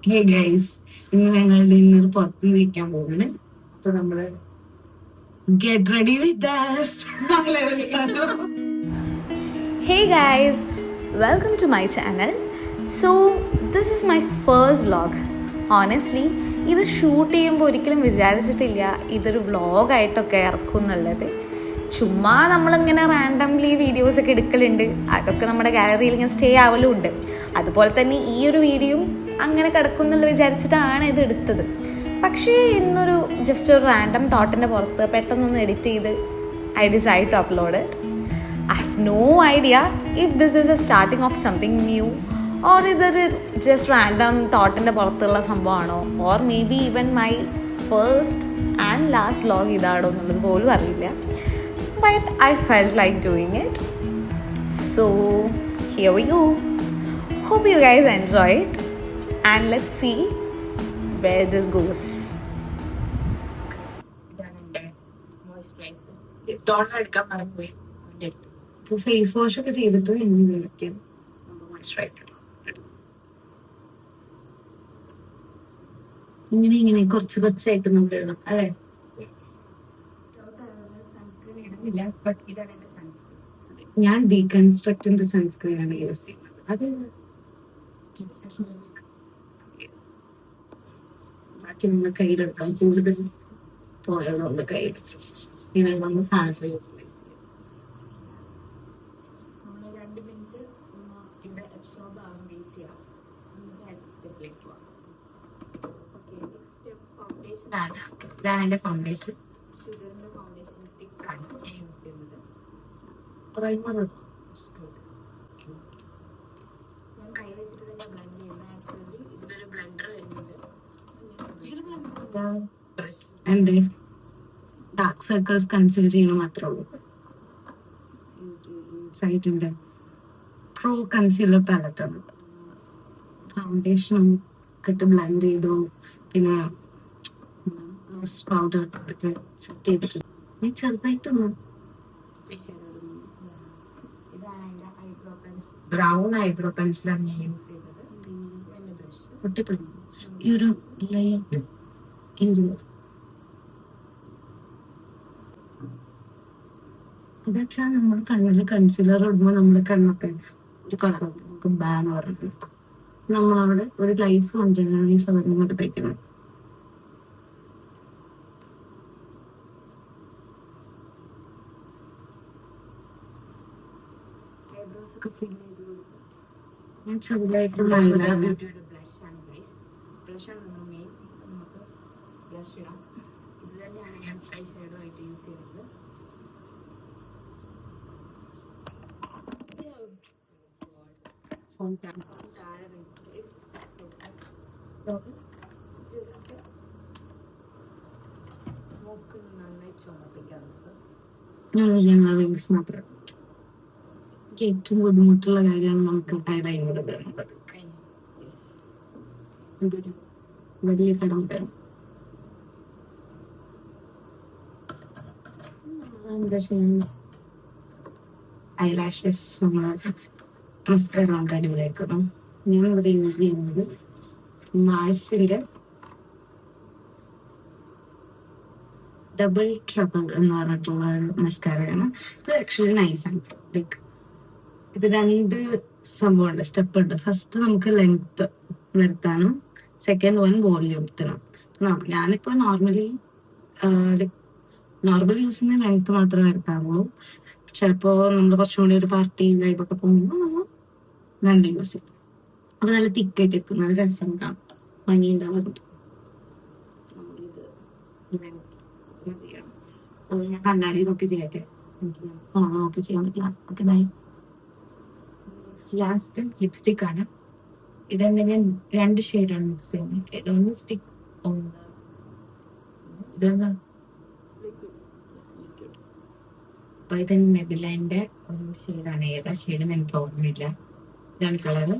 Hey guys, ഇന്ന് ഞങ്ങൾ dinner പുറത്തുനിന്ന് കഴിക്കാൻ പോവാണ്. അപ്പൊ നമ്മള് get ready with Hey guys, welcome to my channel. So this is my first vlog. Honestly, ഇത് ഷൂട്ട് ചെയ്യുമ്പോൾ ഒരിക്കലും വിചാരിച്ചിട്ടില്ല ഇതൊരു വ്ളോഗായിട്ടൊക്കെ ഇറക്കും എന്നുള്ളത്. ചുമ്മാ നമ്മളിങ്ങനെ റാൻഡംലി വീഡിയോസൊക്കെ എടുക്കലുണ്ട്, അതൊക്കെ നമ്മുടെ ഗാലറിയിൽ ഇങ്ങനെ സ്റ്റേ ആവലും ഉണ്ട്. അതുപോലെ തന്നെ ഈ ഒരു വീഡിയോയും അങ്ങനെ കിടക്കും എന്നുള്ള വിചാരിച്ചിട്ടാണ് ഇത് എടുത്തത്. പക്ഷേ ഇന്നൊരു ജസ്റ്റ് ഒരു റാൻഡം തോട്ടിൻ്റെ പുറത്ത് പെട്ടെന്നൊന്ന് എഡിറ്റ് ചെയ്ത് I decided to upload it. I have no idea if this is a starting of something new or ഇതൊരു just random തോട്ടിൻ്റെ പുറത്തുള്ള സംഭവമാണോ, or maybe even my first and last vlog ഇതാണോ എന്നുള്ളത് പോലും അറിയില്ല. But I felt like doing it. So here we go. Hope you guys enjoy it and let's see where this goes. എടുക്കാൻ മറന്നുപോയി. Face wash ഒക്കെ ചെയ്തിട്ട് ഇങ്ങനെ ഇങ്ങനെ കുറച്ച് കുറച്ചായിട്ട് നമ്മൾ ഇടണം അല്ലേ? ഞാൻ ഡീകൺസ്ട്രക്റ്റിന്റെ സൺസ്ക്രീൻ ആണ് യൂസ് ചെയ്യുന്നത്. അത് ബാക്കി നമ്മൾ കയ്യിലെടുക്കാം. കൂടുതൽ പോയുള്ള കയ്യിലെടുക്കാം. ഇങ്ങനെ നമ്മൾ സാനിറ്റൈസർ യൂസ് ചെയ്യും. ഇതാണ് എന്റെ ഫൗണ്ടേഷൻ. ഷുഗറിന്റെ ഫൗണ്ടേഷൻ സ്റ്റിക്കാണ് ഞാൻ യൂസ് ചെയ്യുന്നത്. പ്രൈമർ ഞാൻ കൈ വെച്ചിട്ട് തന്നെ ബ്ലെൻഡ് ചെയ്യുന്നത്. ആക്ച്വലി ഇതിലൊരു ബ്ലെൻഡർ വരുന്നുണ്ട്. എന്റെ ഡാർക്ക് സർക്കിൾസ് കൺസീൽ ചെയ്യണം മാത്രമേ ഉള്ളൂ. സൈറ്റിന്റെ പ്രോ കൺസീലർ പാലറ്റാണ്. ഫൗണ്ടേഷനും ഇട്ട് ബ്ലെൻഡ് ചെയ്തു. പിന്നെ ലൂസ് പൗഡർ ഒക്കെ സെറ്റ് ചെയ്തിട്ട് ഞാൻ ചെറുതായിട്ടൊന്ന് ഇതാണ് എൻ്റെ ഐബ്രോ പെൻസിൽ. ബ്രൗൺ ഐബ്രോ പെൻസിലാണ് ഞാൻ യൂസ് ചെയ്തത്. എൻ്റെ ബ്രഷ് ഒട്ടിപ്പിടുന്നു. ഈ ഒരു ലൈറ്റ് ഈ ഒരു അതെച്ചാ നമ്മൾ കണ്ണിൽ കൺസീലർ ഇടുമ്പോൾ നമ്മുടെ കണ്ണൊക്കെ ഒരു കളർ നമുക്ക് ബാന്ന് പറഞ്ഞിട്ട് നമ്മളവിടെ ഒരു ലൈഫ് കൊണ്ടുവരാണ് ഈ സാധനം കൊണ്ട് തയ്ക്കുന്നത്. ഐബ്രോസ് ഒക്കെ ഫിൽ ചെയ്ത് കൊടുത്ത് ഞാൻ ചെറുതായിട്ട് ബ്യൂട്ടിയുടെ ബ്ലഷാണ് ഗൈസ്. ബ്ലഷാണ് നമ്മൾ മെയിൻ. ഇപ്പം നമുക്ക് ബ്ലഷ് ഇടാം. ഇത് തന്നെയാണ് ഞാൻ ഐ ഷാഡോ ആയിട്ട് യൂസ് ചെയ്യുന്നത്. താഴെ ജസ്റ്റ് മൂക്ക് നന്നായി ചുമപ്പിക്കാൻ നമുക്ക്. വിങ്സ് മാത്രം. എനിക്ക് ഏറ്റവും ബുദ്ധിമുട്ടുള്ള കാര്യമാണ് നമുക്ക് ഐലൈനർ ഇടുന്നത്. ഇതൊരു വലിയ കടമ്പയാണ്. എന്താ ചെയ്യുന്നത്? ഐലാഷസ് നമ്മൾ മസ്കാര കൊണ്ട് അടിപൊളിയാക്കണം. ഞാൻ ഇവിടെ യൂസ് ചെയ്യുന്നത് മാഴ്സിന്റെ ഡബിൾ ട്രബിൾ എന്ന് പറഞ്ഞിട്ടുള്ള മസ്കാരയാണ്. ഇത് ആക്ച്വലി നൈസാണ്. ലൈക്ക് ഇത് രണ്ട് സംഭവമുണ്ട്, സ്റ്റെപ്പ് ഉണ്ട്. ഫസ്റ്റ് നമുക്ക് ലെങ്ത് വരുത്താനും സെക്കൻഡ് വൺ വോള്യൂമത്തിനും. ഞാനിപ്പോ നോർമലി യൂസ് ചെയ്യുന്ന ലെങ്ത് മാത്രമേ വരുത്താറുള്ളൂ. ചിലപ്പോ നമ്മൾ കുറച്ചും കൂടി ഒരു പാർട്ടി വൈബൊക്കെ പോകുമ്പോൾ നമ്മൾ രണ്ട് യൂസ് ചെയ്യും. അപ്പൊ നല്ല തിക്കായിട്ട് വെക്കും, നല്ല രസം കാണും, ഭംഗി ഉണ്ടാവാറുണ്ട്. നമ്മളിത് ചെയ്യണം. അത് ഞാൻ കണ്ണാടി നോക്കി ചെയ്യട്ടെ, എനിക്ക് ഫോൺ നോക്കി ചെയ്യാൻ പറ്റില്ല. Okay bye. ലാസ്റ്റ് ലിപ്സ്റ്റിക് ആണ്. ഇതെന്നെ ഞാൻ രണ്ട് ഷെയ്ഡാണ് മിക്സ് ചെയ്യുന്നത്. ഇതൊന്ന് സ്റ്റിക്ക്, ഇതെന്താ അപ്പൊ ഇത് മെബിലൈൻ്റെ ഒരു ഷെയ്ഡാണ്. ഏതാ ഷെയ്ഡെന്ന് എനിക്ക് ഓർമ്മയില്ല. ഇതാണ് കളറ്.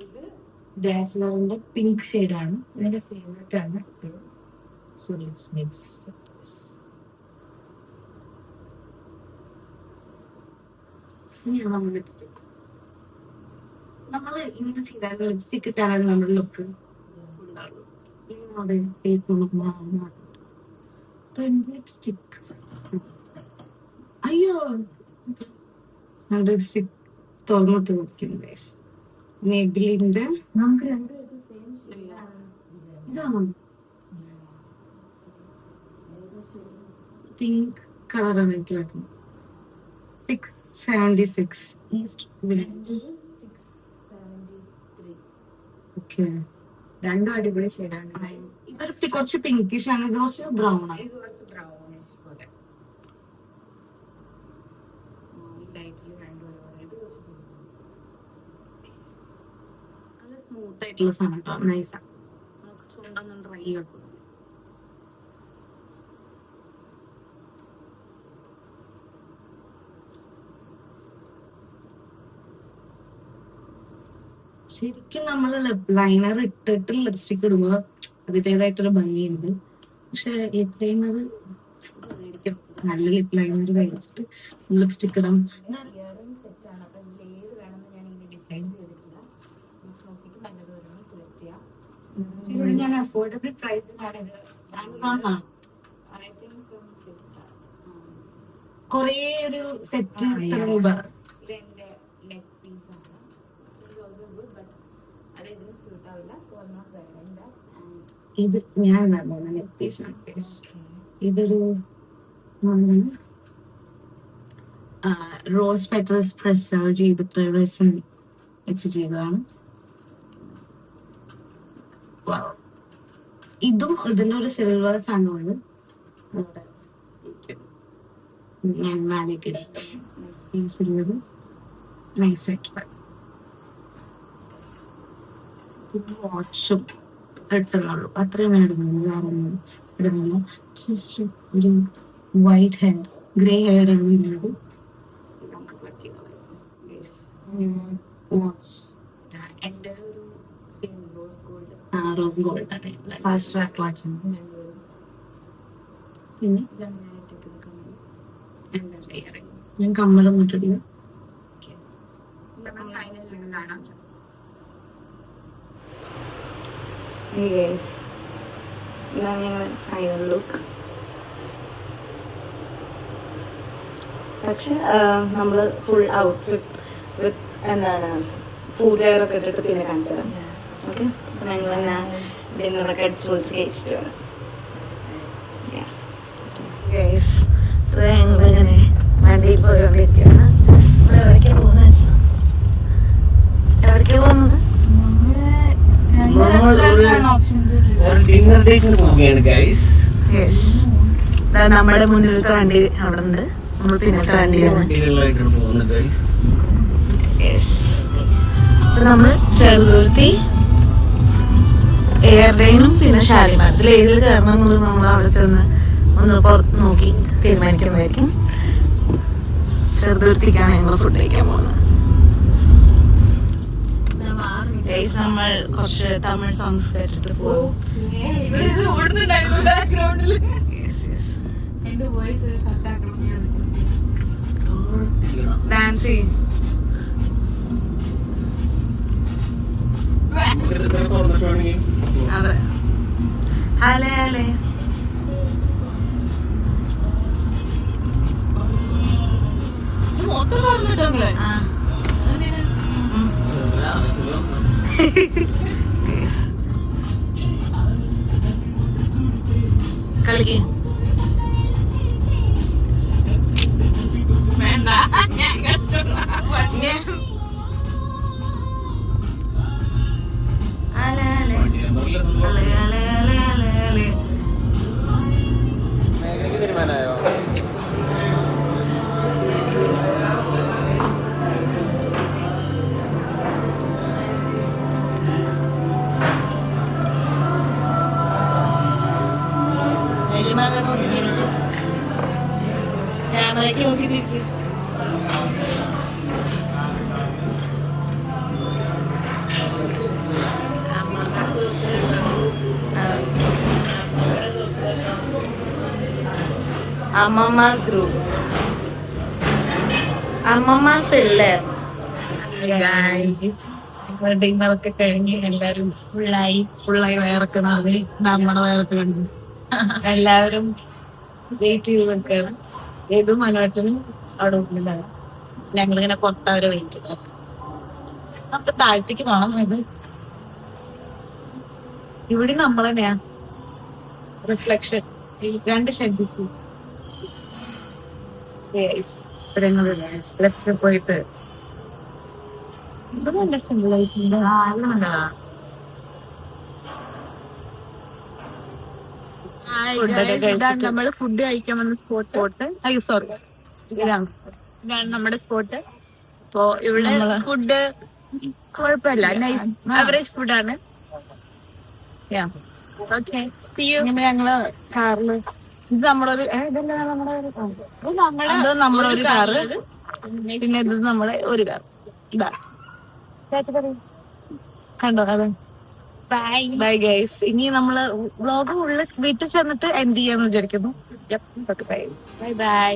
ഇത് ഡാസ്ലറിന്റെ പിങ്ക് ഷെയ്ഡാണ്. ഇതിന്റെ ഫേവറേറ്റ് ആണ് എപ്പോഴും. So let's mix this. ഇനിയാണ് നമ്മൾ ലിപ്സ്റ്റിക്. നമ്മള് ഇന്ന് ചെയ്താലും ലിപ്സ്റ്റിക് ഇട്ടാലും നമ്മുടെ ലുക്ക് ഫുള്ളാണ് ഫേസ് ലിപ്സ്റ്റിക്. അയ്യോ ലിപ്സ്റ്റിക് തുറന്നിട്ട് കൊടുക്കുന്നു ഗൈസ്. മേബിലിന്റെ നമുക്ക് രണ്ടുപേർക്കും സെയിം ഷെയ്ഡാണ് ഇതാണോ പിങ്ക് കളറാണ് എനിക്ക് വരുന്നത്. 676 ഈസ്റ്റ് വില്ലേജ്. 673. ഓക്കെ, രണ്ടും അടിപൊളി ഷെയ്ഡാണ്. ഇതൊരു കുറച്ച് പിങ്കിഷ് ആണ്, ഇത് കുറച്ച് ബ്രൗൺ ആണ്. ഇത് കുറച്ച് ബ്രൗണിഷ് പോലെ, ഈ ലൈറ്റിൽ രണ്ടും ഒരുപോലെ. ഇത് കുറച്ച് pink ആണ്. നല്ല സ്മൂത്ത് ആയിട്ടുള്ള സാധനം കേട്ടോ, നൈസാണ്. നമുക്ക് ചുണ്ടൊന്നും ഡ്രൈ ആക്കും. ശരിക്കും നമ്മൾ ലിപ് ലൈനർ ഇട്ടിട്ട് ലിപ്സ്റ്റിക് ഇടുമ്പോൾ അതിൻ്റെതായിട്ടൊരു ഭംഗിയുണ്ട്. പക്ഷെ ലിപ് ലൈനർ നല്ല ലിപ് ലൈനർ കഴിച്ചിട്ട് ലിപ്സ്റ്റിക് ഇടാം. ഇയറിംഗ് സെറ്റ് ആണ്. അപ്പൊ ഇതിൽ ഏത് വേണമെന്ന് ഞാൻ ഇങ്ങനെ ഡിസൈഡ് ചെയ്തിട്ടില്ല. നോക്കിയിട്ട് നല്ലത് വരുന്നത് സെലക്ട് ചെയ്യാം. ഇത് ഞാൻ അഫോർഡബിൾ പ്രൈസിലാണ് ഇത് ആമസോണിലാണ് ഐ തിങ്ക് ഫ്രം ഫ്ലിപ്കാർട്ട്. കൊറേ ഒരു സെറ്റ് ഇത്ര രൂപ. ഇത് എന്റെ ലെഗ് പീസ് ആണ്. It is also good, but അത് ഇതിന് സ്യൂട്ട് ആവില്ല. So I am not wearing that. ഇത് ഞാൻ നെക്ക് പീസാണ്. ഇതൊരു റോസ് പെറ്റൽസ് പ്രസ് ചെയ്തിട്ട് റെസിൻ വെച്ച് ചെയ്തതാണ്. ഇതും ഇതിനൊരു സിൽവർ സാധനമാണ്. ഞാൻ മാലേക്ക് പീസുള്ളത് നൈസായിട്ടുള്ള വാച്ചും ഇട്ടുള്ളൂ. അത്രയും ഇടുന്നുള്ളൂ, വേറൊന്നും ഇടുന്നില്ല. ജസ്റ്റ് ഒരു വൈറ്റ് ഹെയർ ഗ്രേ ഹെയർ ആണ് ഉള്ളത്. നമുക്ക് പ്ലക്ക് ചെയ്ത് വാച്ച് എന്റെ ഒരു same rose gold rose gold ആണ്. Fastrack watch. പിന്നെ ഇതാണ് ഞാൻ ഇട്ടിട്ട് കമ്മൽ. എന്താ ചെയ്യാറ്, ഞാൻ കമ്മലൊന്നും ഇട്ടിട്ടില്ല. നമ്മൾ ഫൈനൽ ലുക്ക് കാണാം. ഇതാണ് ഞങ്ങളുടെ ഫൈനൽ ലുക്ക്. പക്ഷെ നമ്മൾ ഫുൾ ഔട്ട്ഫിറ്റ് വിത്ത് എന്താണ് ഫുഡ് വെയർ ഒക്കെ ഇട്ടിട്ട് പിന്നെ കാണിച്ചു തരാം. ഓക്കെ, അപ്പം ഞങ്ങൾ തന്നെ ഡിന്നറൊക്കെ അടിച്ച് പൊളിച്ച് കഴിച്ചിട്ട് വരാം. ഞങ്ങളിങ്ങനെ വണ്ടിയിൽ പോയിക്കൊണ്ടിരിക്കുകയാണ്. എവിടേക്കാണ് പോകുന്നത് വെച്ചാൽ എവിടേക്കാണ് പോകുന്നത്? ഡിന്നർ ഡേറ്റിന് പോവുകയാണ് ഗൈസ്. യെസ്, നമ്മുടെ മുന്നിലത്തെ വണ്ടി അവിടെ ഉണ്ട്, നമ്മൾ പിന്നത്തെ വണ്ടിയാണ്. ഡിന്നറിലായിട്ടാണ് പോകുന്നത് ഗൈസ്. യെസ്, അപ്പൊ നമ്മള് ചെറുതുരുത്തി എയർലൈനും പിന്നെ ഷാലിമാരത്തിൽ ഏതിൽ കയറണം എന്നുള്ളത് നമ്മൾ അവിടെ ചെന്ന് ഒന്ന് പുറത്ത് നോക്കി തീരുമാനിക്കുന്നതായിരിക്കും. ചെറുതുരുത്തിക്കാണ് ഞങ്ങൾ ഫുഡ് കഴിക്കാൻ പോകുന്നത്. നമ്മൾ കുറച്ച് തമിഴ് സോങ്സ് കേട്ടിട്ട് പോകും. ഡാൻസ് അതെ. ഹലേ ഹലേ ആ കളിക്ക് വേണ്ട, തീരുമാനമായോ? ക്യാമറയ്ക്ക് നോക്കി ചിരിക്കും. അമ്മമ്മസ് ഗ്രൂപ്പ്, അമ്മമ്മസ് പിള്ളേർ. ഡിന്നറൊക്കെ കഴിഞ്ഞ് എല്ലാരും ഫുള്ളായി വയറൊക്കെ നിറഞ്ഞ് നമ്മുടെ വയറൊക്കെ കണ്ടു എല്ലാവരും വെയിറ്റ് ചെയ്ത് നിൽക്കുകയാണ്. ഏതും മനോട്ടനും അവിടെ ഉള്ളിലാണ്. ഞങ്ങളിങ്ങനെ പുറത്തവരെ വെയിറ്റ് ചെയ്തു. നമുക്ക് താഴത്തേക്ക് പോകണം. ഇവിടെ നമ്മൾ തന്നെയാ റിഫ്ലക്ഷൻ 2 ഷെഡ്സ് ലെഫ്റ്റ് പോയിട്ട് ഇത് നല്ല സിമ്പിൾ ആയിട്ടുണ്ട്. നമ്മള് ഫുഡ് കഴിക്കാൻ വന്ന സ്പോട്ട്. അയ്യോ സോറി, ഇതാണ് നമ്മുടെ സ്പോട്ട്. അപ്പോ ഇവിടെ ഫുഡ് കുഴപ്പമില്ല, നൈസ് ആവറേജ് ഫുഡാണ്. Okay, see you. ഇങ്ങനെ ഞങ്ങള് കാറില് ഇത് നമ്മുടെ ഒരു കാറ്, പിന്നെ ഇത് നമ്മുടെ ഒരു കാർ. ഇതാ കണ്ടോ അത്. ബൈ. Bye guys. ഇനി നമ്മള് വ്ളോഗ് ഉള്ളിൽ വീട്ടിൽ ചെന്നിട്ട് എൻഡ് ചെയ്യാന്ന് വിചാരിക്കുന്നു. Bye bye.